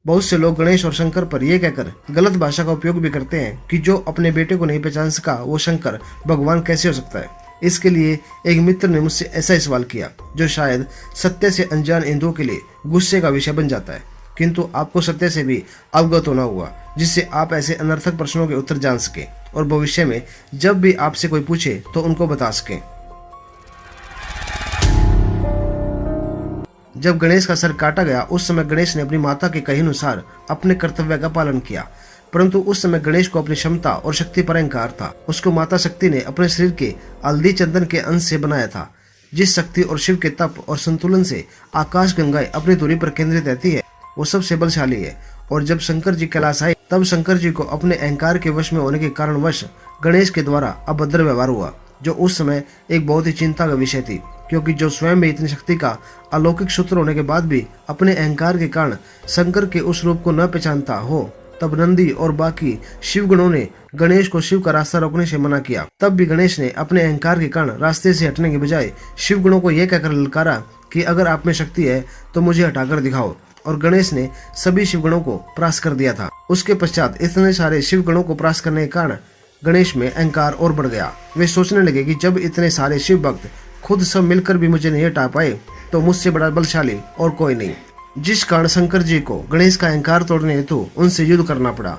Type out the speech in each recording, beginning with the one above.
बहुत से लोग गणेश और शंकर पर यह कहकर गलत भाषा का उपयोग भी करते हैं कि जो अपने बेटे को नहीं पहचान सका वो शंकर भगवान कैसे हो सकता है। इसके लिए एक मित्र ने मुझसे ऐसा ही सवाल किया जो शायद सत्य से अनजान हिंदुओं के लिए गुस्से का विषय बन जाता है, किंतु आपको सत्य से भी अवगत होना होगा जिससे आप ऐसे अनर्थक प्रश्नों के उत्तर जान सकें और भविष्य में जब भी आपसे कोई पूछे तो उनको बता सकें। जब गणेश का सर काटा गया उस समय गणेश ने अपनी माता के कहे अनुसार अपने कर्तव्य का पालन किया, परंतु उस समय गणेश को अपनी क्षमता और शक्ति पर अहंकार था। उसको माता शक्ति ने अपने शरीर के हल्दी चंदन के अंश से बनाया था। जिस शक्ति और शिव के तप और संतुलन से आकाश गंगाएं अपनी दूरी पर केंद्रित रहती है वो सबसे बलशाली है। और जब शंकर जी कैलाश आए तब शंकर जी को अपने अहंकार के वश में होने के कारणवश गणेश के द्वारा अभद्र व्यवहार हुआ, जो उस समय एक बहुत ही चिंता का विषय थी, क्योंकि जो स्वयं में इतनी शक्ति का अलौकिक सूत्र होने के बाद भी अपने अहंकार के कारण शंकर के उस रूप को न पहचानता हो, तब नंदी और बाकी शिव गणों ने गणेश को शिव का रास्ता रोकने से मना किया। तब भी गणेश ने अपने अहंकार के कारण रास्ते से हटने के बजाय शिव गणों को यह कहकर ललकारा कि अगर आप में शक्ति है तो मुझे हटाकर दिखाओ, और गणेश ने सभी शिवगणों को परास्त कर दिया था। उसके पश्चात इतने सारे शिवगणों को परास्त करने के कारण गणेश में अहंकार और बढ़ गया। वे सोचने लगे कि जब इतने सारे शिव भक्त खुद सब मिलकर भी मुझे नहीं हटा पाए तो मुझसे बड़ा बलशाली और कोई नहीं, जिस कारण शंकर जी को गणेश का अहंकार तोड़ने हेतु उनसे युद्ध करना पड़ा।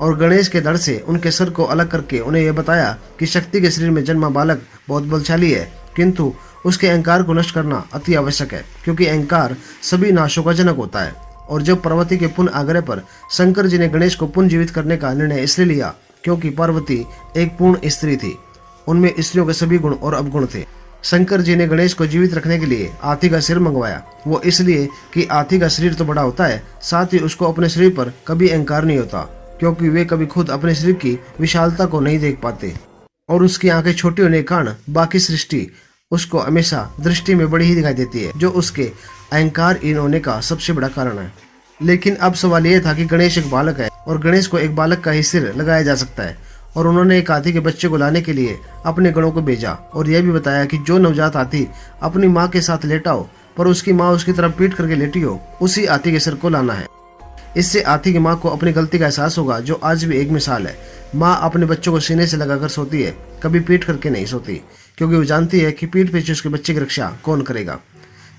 और गणेश के धड़ से उनके सर को अलग करके उन्हें यह बताया कि शक्ति के शरीर में जन्मा बालक बहुत बलशाली है, किंतु उसके अहंकार को नष्ट करना अति आवश्यक है, क्योंकि अहंकार सभी नाशों का जनक होता है। और जब पार्वती के पुनः आग्रह पर शंकर जी ने गणेश को पुनः जीवित करने का निर्णय इसलिए लिया क्योंकि पार्वती एक पूर्ण स्त्री थी, उनमें स्त्रियों के सभी गुण और अवगुण थे। शंकर जी ने गणेश को जीवित रखने के लिए हाथी का सिर मंगवाया, वो इसलिए कि हाथी का शरीर तो बड़ा होता है, साथ ही उसको अपने शरीर पर कभी अहंकार नहीं होता, क्योंकि वे कभी खुद अपने शरीर की विशालता को नहीं देख पाते और उसकी आंखें छोटी होने के कारण बाकी सृष्टि उसको हमेशा दृष्टि में बड़ी ही दिखाई देती है, जो उसके अहंकारहीन होने का सबसे बड़ा कारण है। लेकिन अब सवाल यह था कि गणेश एक बालक है और गणेश को एक बालक का ही सिर लगाया जा सकता है, और उन्होंने एक हाथी के बच्चे को लाने के लिए अपने गणों को भेजा और यह भी बताया कि जो नवजात हाथी अपनी माँ के साथ लेटा हो पर उसकी माँ उसकी तरफ पीट करके लेटी हो, उसी हाथी के सिर को लाना है। इससे हाथी की माँ को अपनी गलती का एहसास होगा, जो आज भी एक मिसाल है। माँ अपने बच्चों को सीने से लगाकर सोती है, कभी पीट करके नहीं सोती, क्योंकि वो जानती है कि पीठ पीछे उसके बच्चे की रक्षा कौन करेगा।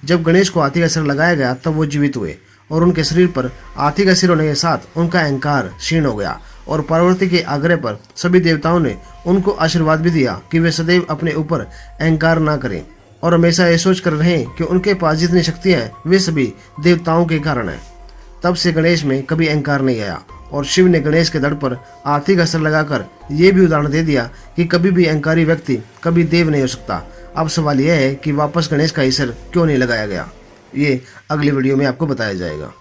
जब गणेश को हाथी का सिर लगाया गया तब वो जीवित हुए और उनके शरीर पर हाथी का सिर होने के साथ उनका अहंकार क्षीण हो गया। और पार्वती के आग्रह पर सभी देवताओं ने उनको आशीर्वाद भी दिया कि वे सदैव अपने ऊपर अहंकार ना करें और हमेशा ये सोच कर रहें कि उनके पास जितनी शक्तियां हैं वे सभी देवताओं के कारण है। तब से गणेश में कभी अहंकार नहीं आया और शिव ने गणेश के धड़ पर हाथी का सिर लगाकर ये भी उदाहरण दे दिया कि कभी भी अहंकारी व्यक्ति कभी देव नहीं हो सकता। अब सवाल यह है कि वापस गणेश का ही सिर क्यों नहीं लगाया गया, ये अगली वीडियो में आपको बताया जाएगा।